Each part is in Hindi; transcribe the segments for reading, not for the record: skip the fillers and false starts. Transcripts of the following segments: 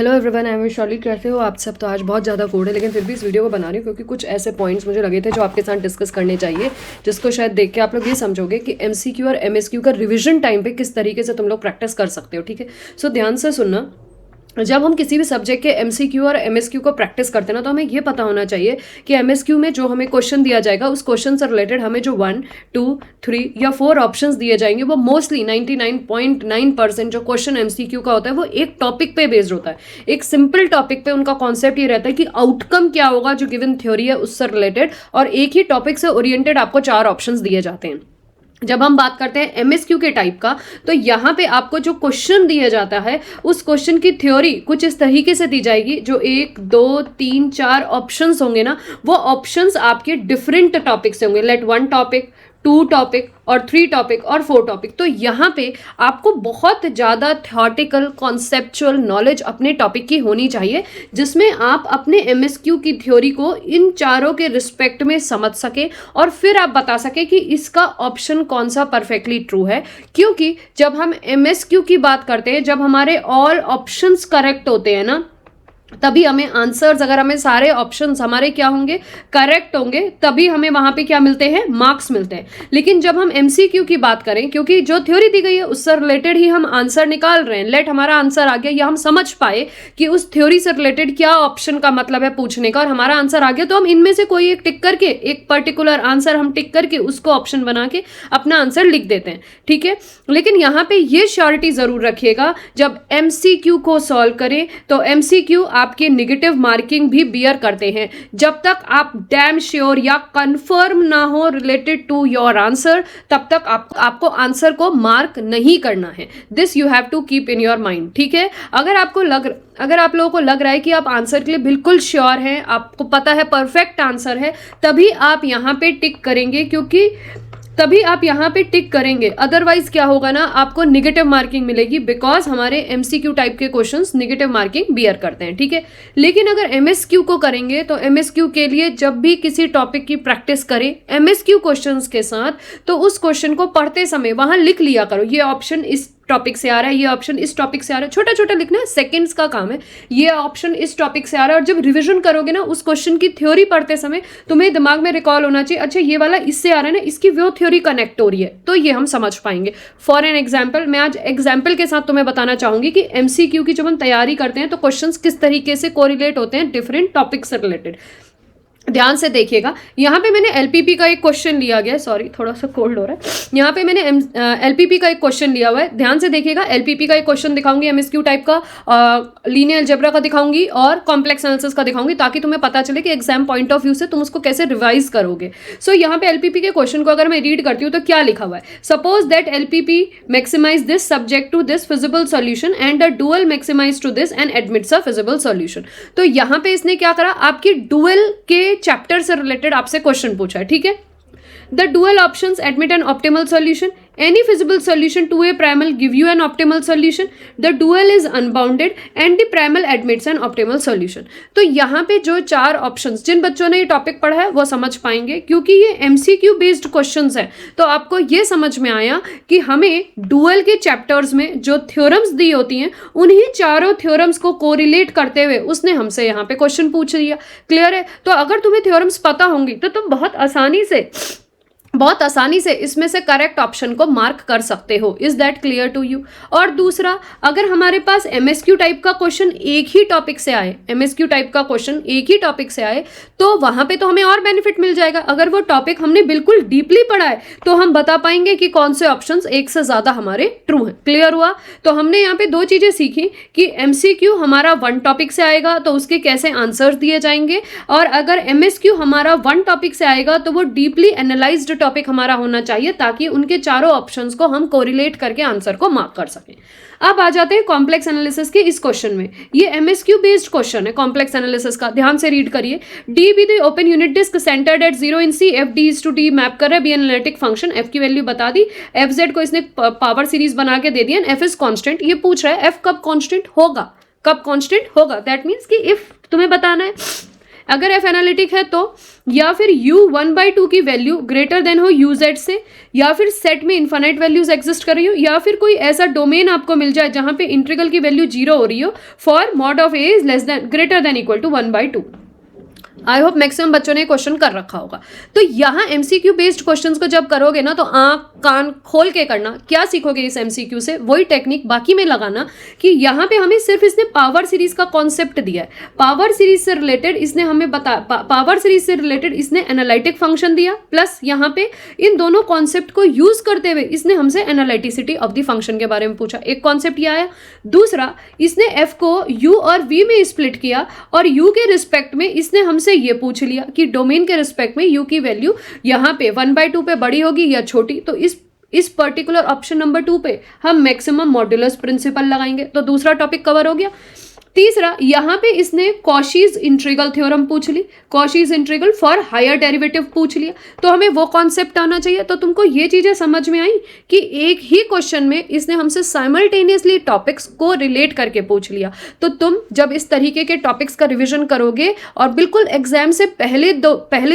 Hello everyone, I am Vaishali. कैसे हो आप सब? तो आज बहुत ज़्यादा कोड है, लेकिन फिर भी इस वीडियो को बना रही हूँ क्योंकि कुछ ऐसे पॉइंट्स मुझे लगे थे जो आपके साथ डिस्कस करने चाहिए, जिसको शायद देख के आप लोग ये समझोगे कि एमसीक्यू और एमएसक्यू का रिवीजन टाइम पे किस तरीके से तुम लोग प्रैक्टिस कर सकते हो। ठीक है, सो ध्यान से सुनना। जब हम किसी भी सब्जेक्ट के एमसीक्यू और एमएसक्यू को प्रैक्टिस करते हैं ना, तो हमें ये पता होना चाहिए कि एमएसक्यू में जो हमें क्वेश्चन दिया जाएगा उस क्वेश्चन से रिलेटेड हमें जो 1, 2, 3 या 4 ऑप्शंस दिए जाएंगे, वो मोस्टली 99.9% जो क्वेश्चन एमसीक्यू का होता है वो एक टॉपिक पे बेस्ड होता है। एक सिंपल टॉपिक पे उनका कॉन्सेप्ट ये रहता है कि आउटकम क्या होगा जो गिवन थ्योरी है उससे रिलेटेड, और एक ही टॉपिक से ओरिएंटेड आपको 4 ऑप्शंस दिए जाते हैं। जब हम बात करते हैं एमएसक्यू के टाइप का, तो यहाँ पे आपको जो क्वेश्चन दिया जाता है उस क्वेश्चन की थ्योरी कुछ इस तरीके से दी जाएगी। जो 1, 2, 3, 4 ऑप्शंस होंगे ना, वो ऑप्शंस आपके डिफरेंट टॉपिक से होंगे। लेट 1 टॉपिक, 2 टॉपिक और 3 टॉपिक और 4 टॉपिक। तो यहाँ पे आपको बहुत ज़्यादा थ्योरेटिकल कॉन्सेप्चुअल नॉलेज अपने टॉपिक की होनी चाहिए, जिसमें आप अपने एमएसक्यू की थ्योरी को इन चारों के रिस्पेक्ट में समझ सके और फिर आप बता सके कि इसका ऑप्शन कौन सा परफेक्टली ट्रू है। क्योंकि जब हम एमएसक्यू की बात करते हैं, जब हमारे ऑल ऑप्शंस करेक्ट होते हैं ना, तभी हमें आंसर्स, अगर हमें सारे ऑप्शंस हमारे क्या होंगे, करेक्ट होंगे, तभी हमें वहां पे क्या मिलते हैं, मार्क्स मिलते हैं। लेकिन जब हम एमसीक्यू की बात करें, क्योंकि जो थ्योरी दी गई है उससे रिलेटेड ही हम आंसर निकाल रहे हैं, लेट हमारा आंसर आ गया या हम समझ पाए कि उस थ्योरी से रिलेटेड क्या ऑप्शन का मतलब है पूछने का, और हमारा आंसर आ गया, तो हम इनमें से कोई एक टिक करके, एक पर्टिकुलर आंसर हम टिक करके उसको ऑप्शन बना के अपना आंसर लिख देते हैं। ठीक है, लेकिन यहाँ पे ये श्योरिटी जरूर रखिएगा, जब एमसीक्यू को सॉल्व करें तो एमसीक्यू आपके नेगेटिव मार्किंग भी बियर करते हैं। जब तक आप डैम श्योर या कंफर्म ना हो रिलेटेड टू योर आंसर, तब तक आपको आंसर को मार्क नहीं करना है। This you have to keep in your mind. ठीक है, अगर आप लोगों को लग रहा है कि आप आंसर के लिए बिल्कुल श्योर हैं, आपको पता है परफेक्ट आंसर है, तभी आप यहाँ पे टिक करेंगे, तभी आप यहाँ पे टिक करेंगे। अदरवाइज क्या होगा ना, आपको निगेटिव मार्किंग मिलेगी, बिकॉज हमारे एमसीक्यू टाइप के क्वेश्चंस निगेटिव मार्किंग बियर करते हैं। ठीक है, लेकिन अगर एमएसक्यू को करेंगे तो एमएसक्यू के लिए जब भी किसी टॉपिक की प्रैक्टिस करें एमएसक्यू क्वेश्चंस के साथ, तो उस क्वेश्चन को पढ़ते समय वहां लिख लिया करो, ये ऑप्शन इस टॉपिक से आ रहा है, ये ऑप्शन इस टॉपिक से आ रहा है। छोटा छोटा लिखना है, सेकंड्स का काम है। ये ऑप्शन इस टॉपिक से आ रहा है, और जब रिवीजन करोगे ना उस क्वेश्चन की थ्योरी पढ़ते समय, तुम्हें दिमाग में रिकॉल होना चाहिए, अच्छा ये वाला इससे आ रहा है ना, इसकी वो थ्योरी कनेक्ट हो रही है, तो ये हम समझ पाएंगे। फॉर एन एग्जाम्पल, मैं आज एग्जाम्पल के साथ तुम्हें बताना चाहूंगी कि एमसीक्यू की जब हम तैयारी करते हैं तो क्वेश्चंस किस तरीके से कोरिलेट होते हैं डिफरेंट टॉपिक से रिलेटेड। ध्यान से देखिएगा, यहाँ पे मैंने एलपीपी का एक क्वेश्चन लिया गया है, सॉरी थोड़ा सा कोल्ड हो रहा है। यहाँ पे मैंने एलपीपी का एक क्वेश्चन लिया हुआ है, ध्यान से देखिएगा। एलपीपी का एक क्वेश्चन दिखाऊंगी, एमएसक्यू टाइप का, लीनियर अलजेब्रा का दिखाऊंगी और कॉम्प्लेक्स एनालिसिस का दिखाऊंगी, ताकि तुम्हें पता चले कि एग्जाम पॉइंट ऑफ व्यू से तुम उसको कैसे रिवाइज करोगे। सो यहाँ पे एलपीपी के क्वेश्चन को अगर मैं रीड करती हूँ तो क्या लिखा हुआ है, suppose that LPP maximise this subject to this feasible solution and the dual maximise to this and admits a feasible solution. तो यहाँ पे इसने क्या करा, आपकी डुअल के चैप्टर से रिलेटेड आपसे क्वेश्चन पूछा है। ठीक है, the dual options admit an optimal solution, any feasible solution to a primal give you an optimal solution, the dual is unbounded and the primal admits an optimal solution। तो यहाँ पे जो 4 ऑप्शंस, जिन बच्चों ने ये टॉपिक पढ़ा है वो समझ पाएंगे, क्योंकि ये एमसीक्यू बेस्ड क्वेश्चंस हैं। तो आपको ये समझ में आया कि हमें डुअल के चैप्टर्स में जो थ्योरम्स दी होती हैं, उन्हीं चारों थ्योरम्स को कोरिलेट करते हुए उसने हमसे यहाँ पे क्वेश्चन पूछ लिया। क्लियर है? तो अगर तुम्हें थ्योरम्स पता होंगी तो तुम बहुत आसानी से इसमें से करेक्ट ऑप्शन को मार्क कर सकते हो। Is that clear to you? और दूसरा, अगर हमारे पास एमएसक्यू टाइप का क्वेश्चन एक ही टॉपिक से आए, एमएसक्यू टाइप का क्वेश्चन एक ही टॉपिक से आए, तो वहां पे तो हमें और बेनिफिट मिल जाएगा। अगर वो टॉपिक हमने बिल्कुल डीपली पढ़ा है तो हम बता पाएंगे कि कौन से ऑप्शंस एक से ज्यादा हमारे ट्रू हैं। क्लियर हुआ? तो हमने यहाँ पे 2 चीजें सीखी कि एमसीक्यू हमारा 1 टॉपिक से आएगा तो उसके कैसे आंसर्स दिए जाएंगे, और अगर एमएसक्यू हमारा 1 टॉपिक से आएगा तो वो डीपली एनालाइज्ड टॉपिक हमारा होना चाहिए, ताकि उनके चारों ऑप्शंस को हम कोरिलेट करके आंसर को मार्क कर सकें। अब आ जाते हैं कॉम्प्लेक्स एनालिसिस के इस क्वेश्चन में। ये एमएसक्यू बेस्ड क्वेश्चन है कॉम्प्लेक्स एनालिसिस का, ध्यान से रीड करिए। D be the open unit disc centred at 0 in C, F D is to D map कर रहा है, बी एनालिटिक फंक्शन, एफ की वैल्यू बता दी, एफ जेड को इसने पावर सीरीज बना के दे दिया, एफ इज कॉन्स्टेंट। ये पूछ रहा है एफ कब कॉन्स्टेंट होगा, दैट मीन्स कि इफ तुम्हें बताना है अगर एफ एनालिटिक है तो, या फिर u 1/2 की वैल्यू ग्रेटर देन हो uz से, या फिर सेट में इन्फाइनाइट वैल्यूज एग्जिस्ट कर रही हो, या फिर कोई ऐसा डोमेन आपको मिल जाए जहां पे इंटीग्रल की वैल्यू 0 हो रही हो for mod of a is less than greater than equal to 1/2। I hope maximum बच्चों ने क्वेश्चन कर रखा होगा। तो यहाँ एमसीक्यू बेस्ड क्वेश्चंस को जब करोगे ना तो आंख कान खोल के करना। क्या सीखोगे इस एमसीक्यू से? वही टेक्निक बाकी में लगाना कि यहाँ पे हमें सिर्फ इसने पावर सीरीज का कॉन्सेप्ट दिया है, पावर सीरीज से रिलेटेड इसने हमें पावर सीरीज से रिलेटेड इसने एनालिटिक फंक्शन दिया, प्लस यहाँ पे इन दोनों कॉन्सेप्ट को यूज करते हुए इसने हमसे एनालिटिसिटी ऑफ द फंक्शन के बारे में पूछा। एक कॉन्सेप्ट ये आया। दूसरा, इसने एफ को यू और वी में स्प्लिट किया और यू के रिस्पेक्ट में इसने हमसे ये पूछ लिया कि डोमेन के रिस्पेक्ट में यू की वैल्यू यहाँ पे 1/2 पे बड़ी होगी या छोटी। तो इस पर्टिकुलर ऑप्शन नंबर 2 पे हम मैक्सिमम मॉड्यूलस प्रिंसिपल लगाएंगे। तो दूसरा टॉपिक कवर हो गया। तीसरा, यहाँ पे इसने कॉशीज इंटीग्रल थ्योरम पूछ ली, Cauchy's integral for higher derivative पूछ लिया। तो हमें वो कॉन्सेप्ट आना चाहिए। तो तुमको ये चीजें समझ में आई कि एक ही क्वेश्चन में इसने हमसे साइमल्टेनियसली टॉपिक्स को रिलेट करके पूछ लिया। तो तुम जब इस तरीके के टॉपिक्स का रिविजन करोगे और बिल्कुल एग्जाम से पहले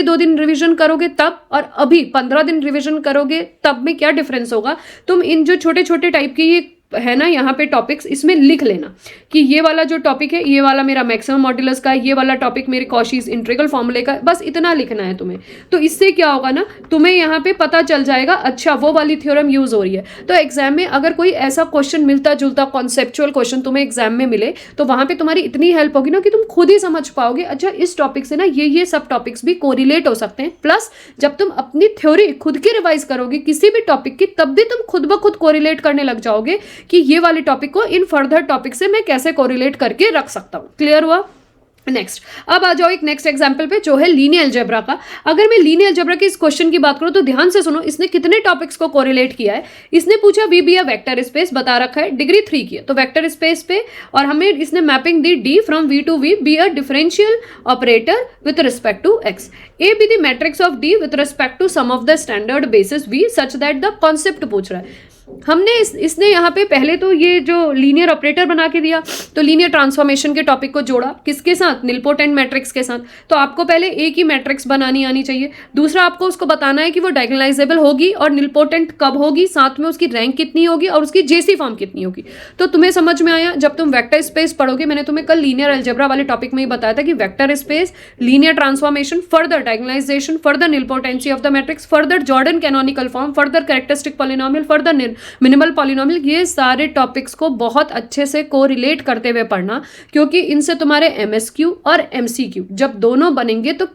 दो दिन रिविजन करोगे तब, और अभी 15 दिन रिविजन करोगे तब में क्या डिफरेंस होगा। तुम इन जो छोटे छोटे टाइप की ये है ना यहाँ पे टॉपिक्स, इसमें लिख लेना कि ये वाला जो टॉपिक है ये वाला मेरा मैक्सिमम मॉड्यूलस का है, ये वाला टॉपिक मेरे कॉशीज इंटीग्रल फॉर्मूले का है। बस इतना लिखना है तुम्हें। तो इससे क्या होगा ना, तुम्हें यहाँ पे पता चल जाएगा अच्छा वो वाली थ्योरम यूज हो रही है। तो एग्जाम में अगर कोई ऐसा क्वेश्चन मिलता जुलता कॉन्सेप्चुअल क्वेश्चन तुम्हें एग्जाम में मिले तो वहां पे तुम्हारी इतनी हेल्प होगी ना कि तुम खुद ही समझ पाओगे अच्छा इस टॉपिक से ना ये सब टॉपिक्स भी कोरिलेट हो सकते हैं। प्लस जब तुम अपनी थ्योरी खुद की रिवाइज करोगे किसी भी टॉपिक की, तब भी तुम खुद ब खुद कोरिलेट करने लग जाओगे कि ये वाले टॉपिक को इन फर्दर टॉपिक से मैं कैसे कोरिलेट करके रख सकता हूं। क्लियर हुआ? नेक्स्ट, अब आ जाओ एक नेक्स्ट एग्जांपल पे जो है लीनियर अलजेब्रा का। अगर मैं लीनियर अलजेब्रा के इस क्वेश्चन की बात करूं तो ध्यान से सुनो, इसने कितने टॉपिक्स को कोरिलेट किया है। इसने पूछा V be a vector space, बता रखा है डिग्री 3 की है तो वेक्टर स्पेस पे, और हमें इसने मैपिंग दी D from V to V be a differential operator with respect to X, A be the matrix of D with respect to some of the standard basis V such that the concept पूछ रहा है। हमने इसने यहाँ पे पहले तो ये जो लीनियर ऑपरेटर बना के दिया तो लीनियर ट्रांसफॉर्मेशन के टॉपिक को जोड़ा किसके साथ, निलपोटेंट मैट्रिक्स के साथ। तो आपको पहले एक ही मैट्रिक्स बनानी आनी चाहिए। दूसरा, आपको उसको बताना है कि वो डायगोनलाइजेबल होगी और निलपोटेंट कब होगी, साथ में उसकी रैंक कितनी होगी और उसकी जेसी फॉर्म कितनी होगी। तो तुम्हें समझ में आया जब तुम वेक्टर स्पेस पढ़ोगे। मैंने तुम्हें कल लीनियर अलजेब्रा वाले टॉपिक में ही बताया था कि vector space, linear transformation, further diagonalisation, further nilpotency of the matrix, further Jordan canonical form, further characteristic polynomial, further minimal polynomial, ये सारे टॉपिक्स को बहुत अच्छे से कोरिलेट करते हुए पढ़ना, क्योंकि इनसे तुम्हारे एमएसक्यू और एमसीक्यू जब दोनों बनेंगे तो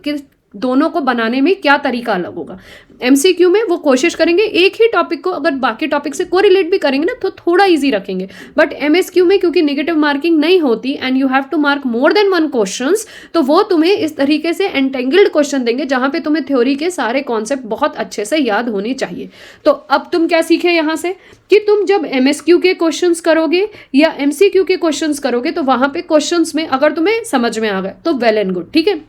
दोनों को बनाने में क्या तरीका अलग होगा। एमसीक्यू में वो कोशिश करेंगे एक ही टॉपिक को अगर बाकी टॉपिक से कोरिलेट भी करेंगे ना तो थोड़ा इजी रखेंगे, बट एमएसक्यू में क्योंकि नेगेटिव मार्किंग नहीं होती and you have to mark more than 1 questions, तो वो तुम्हें इस तरीके से एंटेंगल्ड क्वेश्चन देंगे जहां पे तुम्हें थ्योरी के सारे कॉन्सेप्ट बहुत अच्छे से याद होने चाहिए। तो अब तुम क्या सीखे यहाँ से कि तुम जब एमएसक्यू के क्वेश्चंस करोगे या एमसीक्यू के क्वेश्चंस करोगे तो वहां पे क्वेश्चंस में अगर तुम्हें समझ में आ गए तो वेल एंड गुड, ठीक है।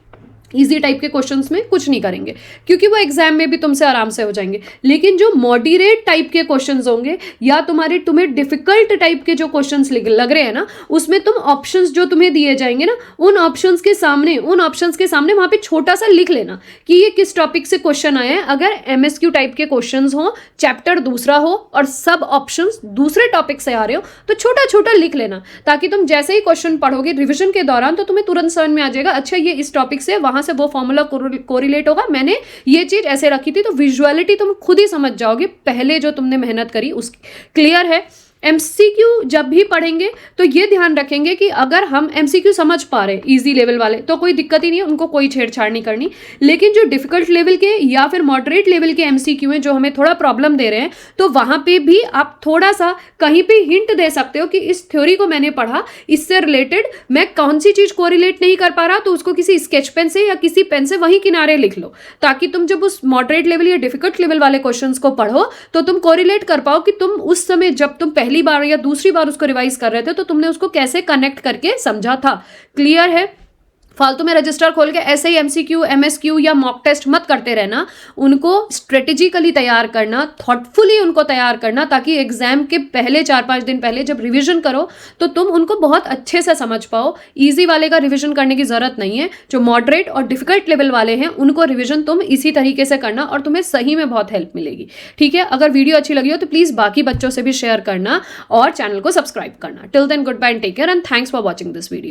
इजी टाइप के क्वेश्चंस में कुछ नहीं करेंगे क्योंकि वो एग्जाम में भी तुमसे आराम से हो जाएंगे। लेकिन जो मॉडरेट टाइप के क्वेश्चंस होंगे या तुम्हें डिफिकल्ट टाइप के जो क्वेश्चंस लग रहे हैं ना, उसमें तुम ऑप्शंस जो तुम्हें दिए जाएंगे ना, उन ऑप्शंस के सामने वहां पे छोटा सा लिख लेना कि ये किस टॉपिक से क्वेश्चन आया है। अगर एमएसक्यू टाइप के क्वेश्चंस हो, चैप्टर दूसरा हो और सब ऑप्शंस दूसरे टॉपिक से आ रहे हो तो छोटा छोटा लिख लेना, ताकि तुम जैसे ही क्वेश्चन पढ़ोगे रिविजन के दौरान तो तुम्हें तुरंत समझ में आ जाएगा अच्छा ये इस टॉपिक से, वहां से वो फॉर्मूला कोरिलेट होगा, मैंने ये चीज ऐसे रखी थी। तो विजुअलिटी तुम खुद ही समझ जाओगे पहले जो तुमने मेहनत करी उसकी। क्लियर है? एमसीक्यू जब भी पढ़ेंगे तो ये ध्यान रखेंगे कि अगर हम एमसीक्यू समझ पा रहे इजी लेवल वाले तो कोई दिक्कत ही नहीं है, उनको कोई छेड़छाड़ नहीं करनी। लेकिन जो डिफिकल्ट लेवल के या फिर मॉडरेट लेवल के एमसीक्यू हैं जो हमें थोड़ा प्रॉब्लम दे रहे हैं, तो वहां पे भी आप थोड़ा सा कहीं पे हिंट दे सकते हो कि इस थ्योरी को मैंने पढ़ा, इससे रिलेटेड मैं कौन सी चीज कोरिलेट नहीं कर पा रहा तो उसको किसी स्केच पेन से या किसी पेन से वहीं किनारे लिख लो, ताकि तुम जब उस मॉडरेट लेवल या डिफिकल्ट लेवल वाले क्वेश्चंस को पढ़ो तो तुम कोरिलेट कर पाओ कि तुम उस समय जब तुम पहली बार या दूसरी बार उसको रिवाइज कर रहे थे तो तुमने उसको कैसे कनेक्ट करके समझा था। क्लियर है? फालतू में रजिस्टर खोल के ऐसे ही एमसीक्यू एमएसक्यू या मॉक टेस्ट मत करते रहना। उनको स्ट्रेटेजिकली तैयार करना, थॉटफुली उनको तैयार करना, ताकि एग्जाम के पहले 4-5 दिन पहले जब रिवीजन करो तो तुम उनको बहुत अच्छे से समझ पाओ। ईजी वाले का रिवीजन करने की जरूरत नहीं है, जो मॉडरेट और डिफिकल्ट लेवल वाले हैं उनको रिवीजन तुम इसी तरीके से करना और तुम्हें सही में बहुत हेल्प मिलेगी। ठीक है, अगर वीडियो अच्छी लगी हो तो प्लीज बाकी बच्चों से भी शेयर करना और चैनल को सब्सक्राइब करना। Till then goodbye and take care and thanks for watching this video.